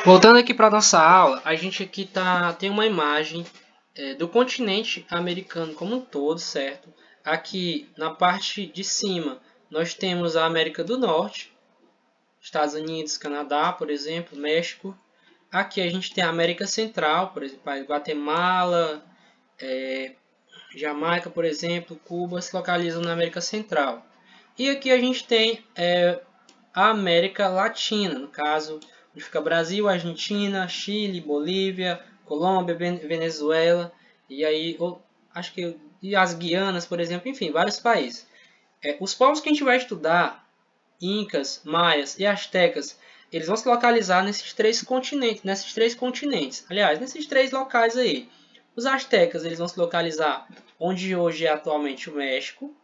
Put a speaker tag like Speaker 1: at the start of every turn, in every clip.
Speaker 1: Voltando aqui para nossa aula, a gente aqui tem uma imagem do continente americano como um todo, certo? Aqui na parte de cima nós temos a América do Norte, Estados Unidos, Canadá, por exemplo, México. Aqui a gente tem a América Central, por exemplo, Guatemala, Jamaica, por exemplo, Cuba se localizam na América Central. E aqui a gente tem a América Latina, no caso, onde fica Brasil, Argentina, Chile, Bolívia, Colômbia, Venezuela, e aí acho que e as Guianas, por exemplo, enfim, vários países. Os povos que a gente vai estudar, Incas, Maias e Astecas, eles vão se localizar nesses três continentes, aliás, nesses três locais aí. Os Astecas, eles vão se localizar onde hoje é atualmente o México.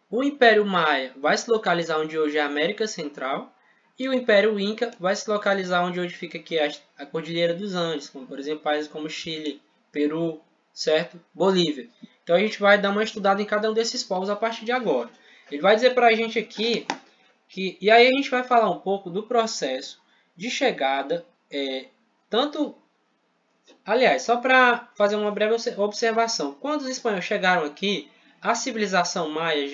Speaker 1: O Império Maia vai se localizar onde hoje é a América Central. E o Império Inca vai se localizar onde hoje fica aqui a Cordilheira dos Andes, como por exemplo países como Chile, Peru, certo? Bolívia. Então a gente vai dar uma estudada em cada um desses povos a partir de agora. Ele vai dizer para a gente aqui e aí a gente vai falar um pouco do processo de chegada, aliás, só para fazer uma breve observação. Quando os espanhóis chegaram aqui, a civilização maia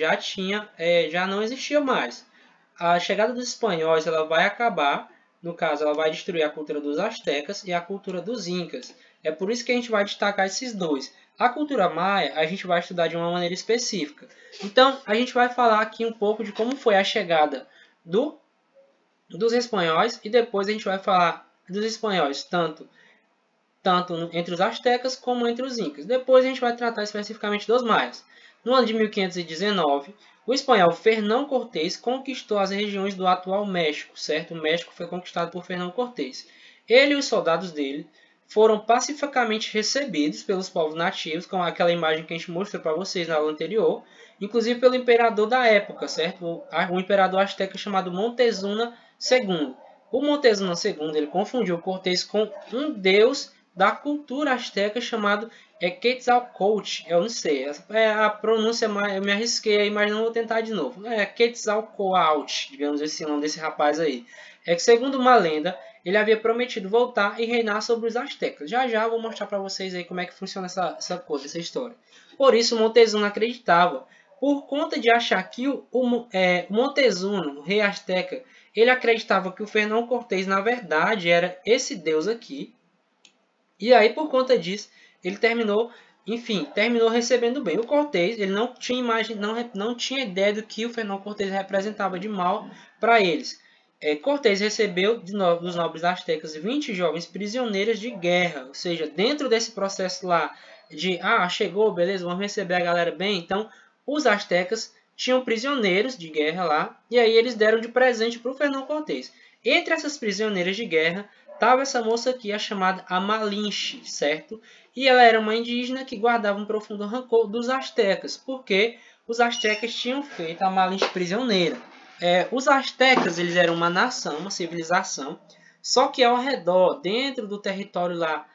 Speaker 1: já não existia mais. A chegada dos espanhóis ela vai acabar, no caso, ela vai destruir a cultura dos astecas e a cultura dos incas. É por isso que a gente vai destacar esses dois. A cultura maia a gente vai estudar de uma maneira específica. Então, a gente vai falar aqui um pouco de como foi a chegada dos espanhóis e depois a gente vai falar dos espanhóis tanto entre os astecas como entre os incas. Depois a gente vai tratar especificamente dos maias. No ano de 1519, o espanhol Fernão Cortés conquistou as regiões do atual México, certo? O México foi conquistado por Fernão Cortés. Ele e os soldados dele foram pacificamente recebidos pelos povos nativos, com aquela imagem que a gente mostrou para vocês na aula anterior, inclusive pelo imperador da época, certo? O imperador azteca chamado Montezuma II. O Montezuma II ele confundiu Cortés com um deus da cultura asteca chamado Quetzalcoatl. Eu não sei, a pronúncia, eu me arrisquei aí, mas não vou tentar de novo. Quetzalcoatl, digamos esse nome desse rapaz aí. É que segundo uma lenda, ele havia prometido voltar e reinar sobre os astecas. Já já eu vou mostrar para vocês aí como é que funciona essa história. Por isso Montezuma acreditava, por conta de achar que o Montezuma, o rei asteca, ele acreditava que o Fernão Cortés na verdade era esse deus aqui. E aí, por conta disso, ele terminou recebendo bem. O Cortés, ele não tinha imagem, não tinha ideia do que o Fernão Cortés representava de mal para eles. Cortés recebeu dos nobres astecas 20 jovens prisioneiras de guerra, ou seja, dentro desse processo lá de, chegou, beleza, vamos receber a galera bem. Então, os astecas tinham prisioneiros de guerra lá, e aí eles deram de presente para o Fernão Cortés. Entre essas prisioneiras de guerra, estava essa moça aqui, a chamada Malinche, certo? E ela era uma indígena que guardava um profundo rancor dos astecas, porque os astecas tinham feito a Malinche prisioneira. Os astecas eles eram uma nação, uma civilização, só que ao redor, dentro do território lá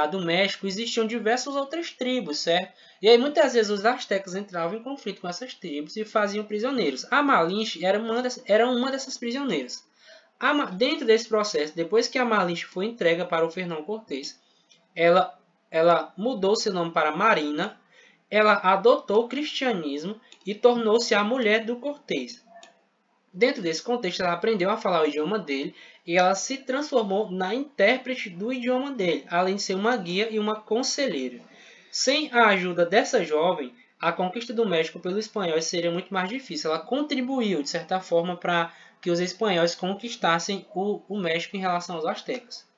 Speaker 1: do México, existiam diversas outras tribos, certo? E aí muitas vezes os astecas entravam em conflito com essas tribos e faziam prisioneiros. A Malinche era uma dessas prisioneiras. Dentro desse processo, depois que a Malinche foi entregue para o Fernão Cortés, ela mudou seu nome para Marina, ela adotou o cristianismo e tornou-se a mulher do Cortés. Dentro desse contexto, ela aprendeu a falar o idioma dele e ela se transformou na intérprete do idioma dele, além de ser uma guia e uma conselheira. Sem a ajuda dessa jovem, a conquista do México pelos espanhóis seria muito mais difícil. Ela contribuiu, de certa forma, para que os espanhóis conquistassem o México em relação aos astecas.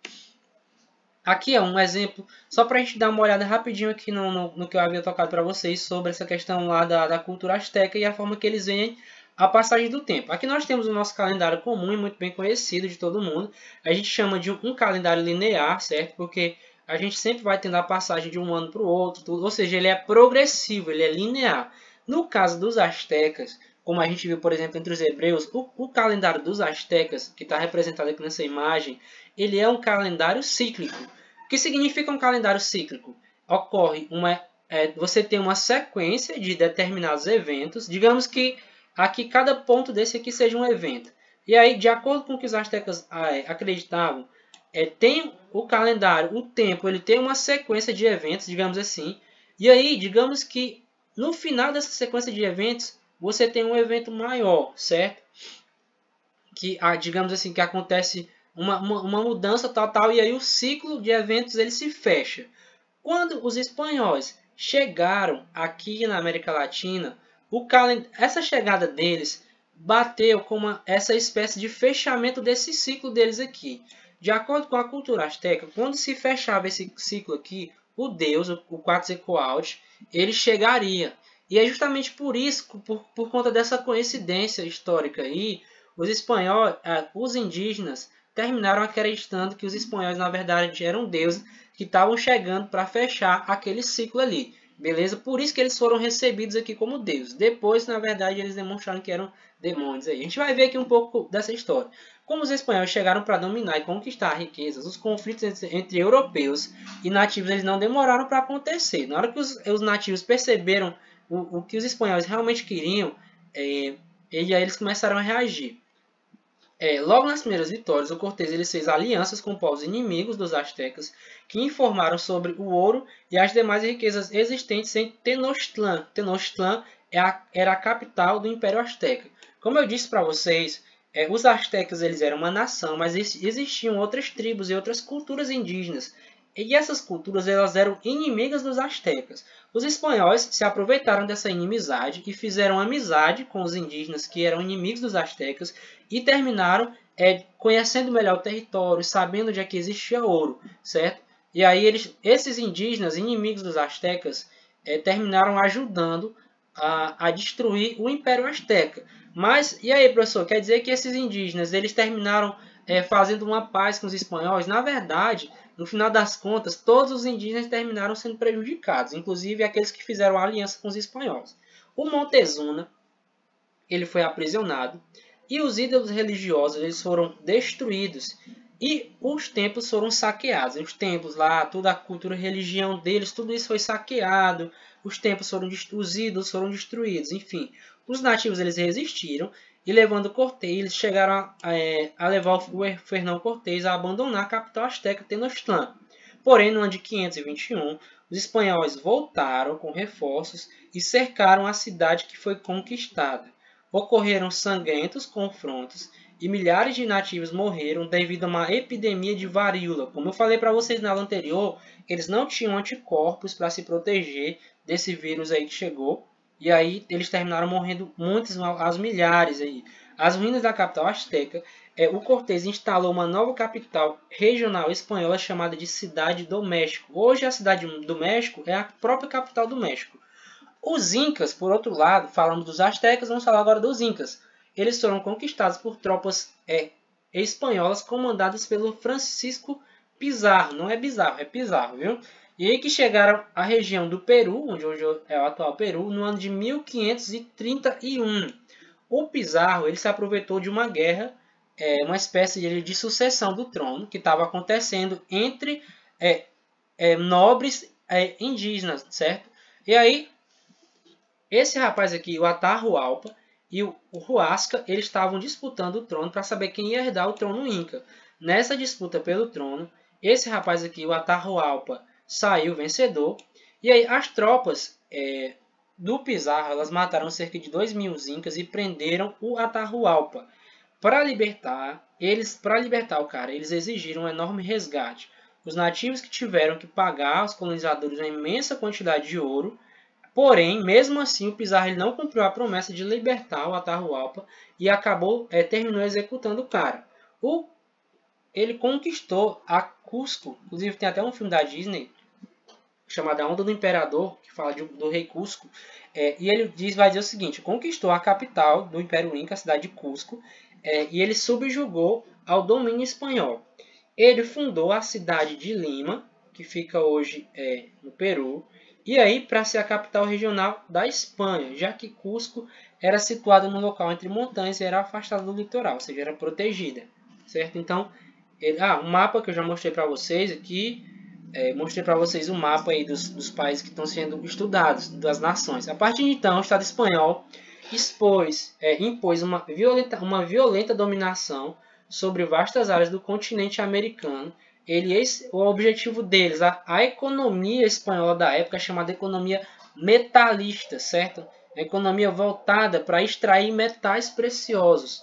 Speaker 1: Aqui é um exemplo, só para a gente dar uma olhada rapidinho aqui no que eu havia tocado para vocês sobre essa questão lá da cultura asteca e a forma que eles veem a passagem do tempo. Aqui nós temos o nosso calendário comum e muito bem conhecido de todo mundo. A gente chama de um calendário linear, certo? Porque a gente sempre vai tendo a passagem de um ano para o outro, ou seja, ele é progressivo, ele é linear. No caso dos astecas, como a gente viu, por exemplo, entre os hebreus, o calendário dos astecas, que está representado aqui nessa imagem, ele é um calendário cíclico. O que significa um calendário cíclico? Você tem uma sequência de determinados eventos. Digamos que aqui cada ponto desse aqui seja um evento. E aí, de acordo com o que os astecas acreditavam, tem o calendário, o tempo, ele tem uma sequência de eventos, digamos assim. E aí, digamos que no final dessa sequência de eventos, você tem um evento maior, certo? Que, digamos assim, que acontece uma mudança total e aí o ciclo de eventos ele se fecha. Quando os espanhóis chegaram aqui na América Latina, essa chegada deles bateu com essa espécie de fechamento desse ciclo deles aqui. De acordo com a cultura asteca, quando se fechava esse ciclo aqui, o deus, o Quetzalcoatl, ele chegaria. E é justamente por isso, por conta dessa coincidência histórica aí, os espanhóis, os indígenas terminaram acreditando que os espanhóis na verdade eram deuses que estavam chegando para fechar aquele ciclo ali, beleza? Por isso que eles foram recebidos aqui como deuses. Depois, na verdade, eles demonstraram que eram demônios aí. A gente vai ver aqui um pouco dessa história. Como os espanhóis chegaram para dominar e conquistar riquezas, os conflitos entre europeus e nativos eles não demoraram para acontecer. Na hora que os nativos perceberam o que os espanhóis realmente queriam, eles começaram a reagir. Logo nas primeiras vitórias, o Cortés ele fez alianças com povos inimigos dos astecas, que informaram sobre o ouro e as demais riquezas existentes em Tenochtitlan. Tenochtitlan era a capital do Império Azteca. Como eu disse para vocês, os astecas eles eram uma nação, mas existiam outras tribos e outras culturas indígenas. E essas culturas elas eram inimigas dos astecas. Os espanhóis se aproveitaram dessa inimizade e fizeram amizade com os indígenas que eram inimigos dos astecas e terminaram conhecendo melhor o território, sabendo onde é que existia ouro, certo? E aí esses indígenas, inimigos dos astecas, terminaram ajudando a destruir o Império Azteca. Mas, e aí, professor, quer dizer que esses indígenas eles terminaram fazendo uma paz com os espanhóis? Na verdade, no final das contas, todos os indígenas terminaram sendo prejudicados, inclusive aqueles que fizeram aliança com os espanhóis. O Montezuma ele foi aprisionado e os ídolos religiosos eles foram destruídos e os templos foram saqueados. Os templos lá, toda a cultura e religião deles, tudo isso foi saqueado. Os templos os ídolos foram destruídos. Enfim, os nativos eles resistiram e levando Cortés, eles chegaram a levar o Fernão Cortés a abandonar a capital asteca Tenochtitlan. Porém, no ano de 521, os espanhóis voltaram com reforços e cercaram a cidade que foi conquistada. Ocorreram sangrentos confrontos e milhares de nativos morreram devido a uma epidemia de varíola. Como eu falei para vocês na aula anterior, eles não tinham anticorpos para se proteger desse vírus aí que chegou. E aí eles terminaram morrendo muitos, aos milhares aí. As ruínas da capital asteca, o Cortés instalou uma nova capital regional espanhola chamada de Cidade do México. Hoje a Cidade do México é a própria capital do México. Os Incas, por outro lado, falamos dos astecas, vamos falar agora dos Incas. Eles foram conquistados por tropas espanholas comandadas pelo Francisco Pizarro. Não é bizarro, é Pizarro, viu? E aí que chegaram à região do Peru, onde hoje é o atual Peru, no ano de 1531. O Pizarro ele se aproveitou de uma guerra, uma espécie de sucessão do trono que estava acontecendo entre nobres indígenas, certo? E aí, esse rapaz aqui, o Atahualpa e o Huasca, eles estavam disputando o trono para saber quem ia herdar o trono Inca. Nessa disputa pelo trono, esse rapaz aqui, o Atahualpa, saiu vencedor. E aí as tropas do Pizarro, elas mataram cerca de 2.000 incas e prenderam o Atahualpa. Para libertar o cara, eles exigiram um enorme resgate. Os nativos que tiveram que pagar aos colonizadores uma imensa quantidade de ouro. Porém, mesmo assim, o Pizarro ele não cumpriu a promessa de libertar o Atahualpa e terminou executando o cara. Ele conquistou a Cusco, inclusive tem até um filme da Disney chamado A Onda do Imperador, que fala do rei Cusco, e ele vai dizer o seguinte: conquistou a capital do Império Inca, a cidade de Cusco, e ele subjugou ao domínio espanhol. Ele fundou a cidade de Lima, que fica hoje no Peru, e aí para ser a capital regional da Espanha, já que Cusco era situada num local entre montanhas e era afastada do litoral, ou seja, era protegida, certo? Então, um mapa que eu já mostrei para vocês aqui, mostrei para vocês o mapa aí dos países que estão sendo estudados, das nações. A partir de então, o Estado espanhol impôs uma violenta dominação sobre vastas áreas do continente americano. O objetivo deles, a economia espanhola da época, chamada economia metalista, certo? A economia voltada para extrair metais preciosos,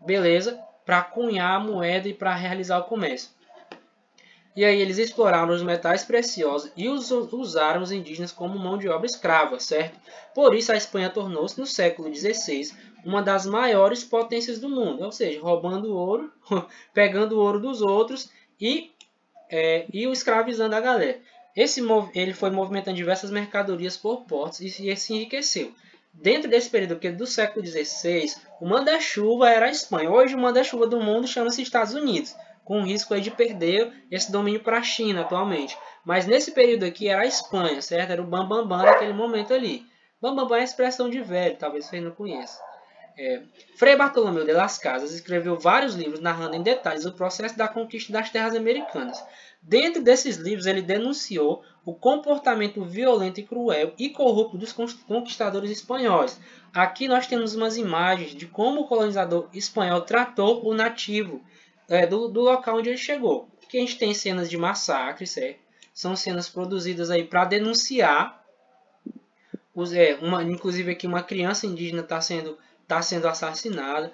Speaker 1: beleza? Para cunhar a moeda e para realizar o comércio. E aí eles exploraram os metais preciosos e usaram os indígenas como mão de obra escrava, certo? Por isso a Espanha tornou-se, no século XVI, uma das maiores potências do mundo, ou seja, roubando ouro, pegando o ouro dos outros e o escravizando a galera. Ele foi movimentando diversas mercadorias por portos e se enriqueceu. Dentro desse período do século XVI, o manda-chuva era a Espanha. Hoje o manda-chuva do mundo chama-se Estados Unidos, com o risco aí de perder esse domínio para a China atualmente. Mas nesse período aqui era a Espanha, certo? Era o bambambam daquele momento ali. Bambambam é expressão de velho, talvez vocês não conheçam. Frei Bartolomeu de Las Casas escreveu vários livros narrando em detalhes o processo da conquista das terras americanas. Dentro desses livros, ele denunciou o comportamento violento e cruel e corrupto dos conquistadores espanhóis. Aqui nós temos umas imagens de como o colonizador espanhol tratou o nativo do local onde ele chegou. Aqui a gente tem cenas de massacre, certo? São cenas produzidas aí para denunciar. Inclusive aqui uma criança indígena está sendo assassinada.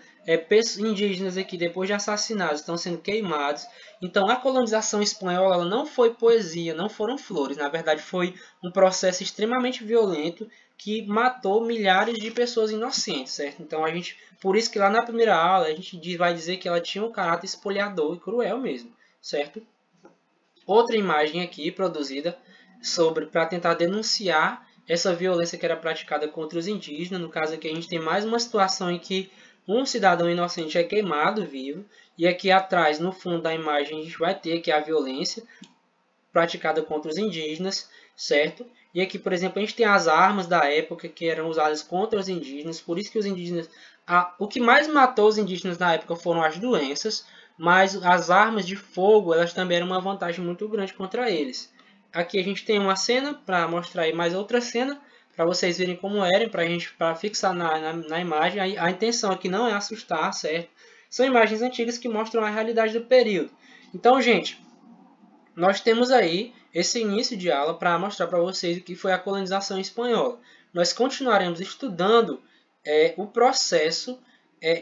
Speaker 1: Indígenas aqui, depois de assassinados, estão sendo queimados. Então a colonização espanhola ela não foi poesia, não foram flores. Na verdade foi um processo extremamente violento que matou milhares de pessoas inocentes, certo? Então por isso que lá na primeira aula a gente vai dizer que ela tinha um caráter espoliador e cruel mesmo, certo? Outra imagem aqui produzida para tentar denunciar essa violência que era praticada contra os indígenas. No caso aqui a gente tem mais uma situação em que um cidadão inocente é queimado vivo. E aqui atrás, no fundo da imagem, a gente vai ter aqui a violência praticada contra os indígenas, certo? E aqui, por exemplo, a gente tem as armas da época que eram usadas contra os indígenas. Por isso que os indígenas... O que mais matou os indígenas na época foram as doenças, mas as armas de fogo elas também eram uma vantagem muito grande contra eles. Aqui a gente tem uma cena para mostrar aí mais outra cena, para vocês verem como era, para fixar na imagem. A intenção aqui não é assustar, certo? São imagens antigas que mostram a realidade do período. Então, gente, nós temos aí esse início de aula para mostrar para vocês o que foi a colonização espanhola. Nós continuaremos estudando o processo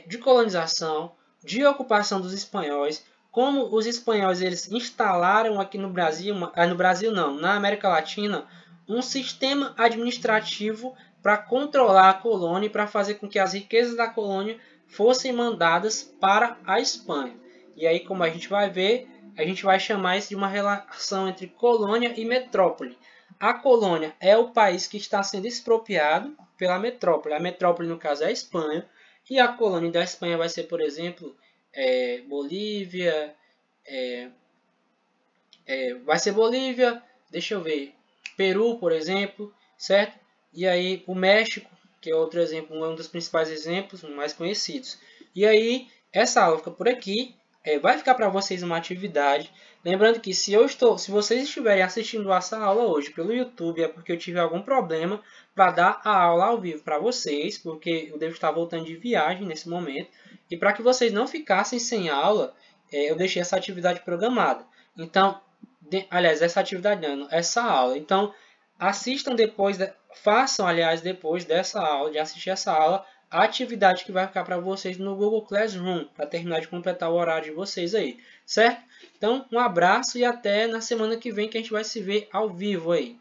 Speaker 1: de colonização, de ocupação dos espanhóis, como os espanhóis eles instalaram aqui no Brasil, na América Latina, um sistema administrativo para controlar a colônia e para fazer com que as riquezas da colônia fossem mandadas para a Espanha. E aí, como a gente vai ver, a gente vai chamar isso de uma relação entre colônia e metrópole. A colônia é o país que está sendo expropriado pela metrópole. A metrópole, no caso, é a Espanha. E a colônia da Espanha vai ser, por exemplo, Bolívia. Vai ser Bolívia, deixa eu ver, Peru, por exemplo, certo? E aí o México, que é outro exemplo, um dos principais exemplos, mais conhecidos. E aí, essa aula fica por aqui. Vai ficar para vocês uma atividade. Lembrando que se vocês estiverem assistindo essa aula hoje pelo YouTube, é porque eu tive algum problema para dar a aula ao vivo para vocês, porque eu devo estar voltando de viagem nesse momento. E para que vocês não ficassem sem aula, eu deixei essa atividade programada. Então, aliás, essa atividade não, essa aula. Então, assistam depois, façam, aliás, depois dessa aula, de assistir essa aula, a atividade que vai ficar para vocês no Google Classroom, para terminar de completar o horário de vocês aí, certo? Então, um abraço e até na semana que vem que a gente vai se ver ao vivo aí.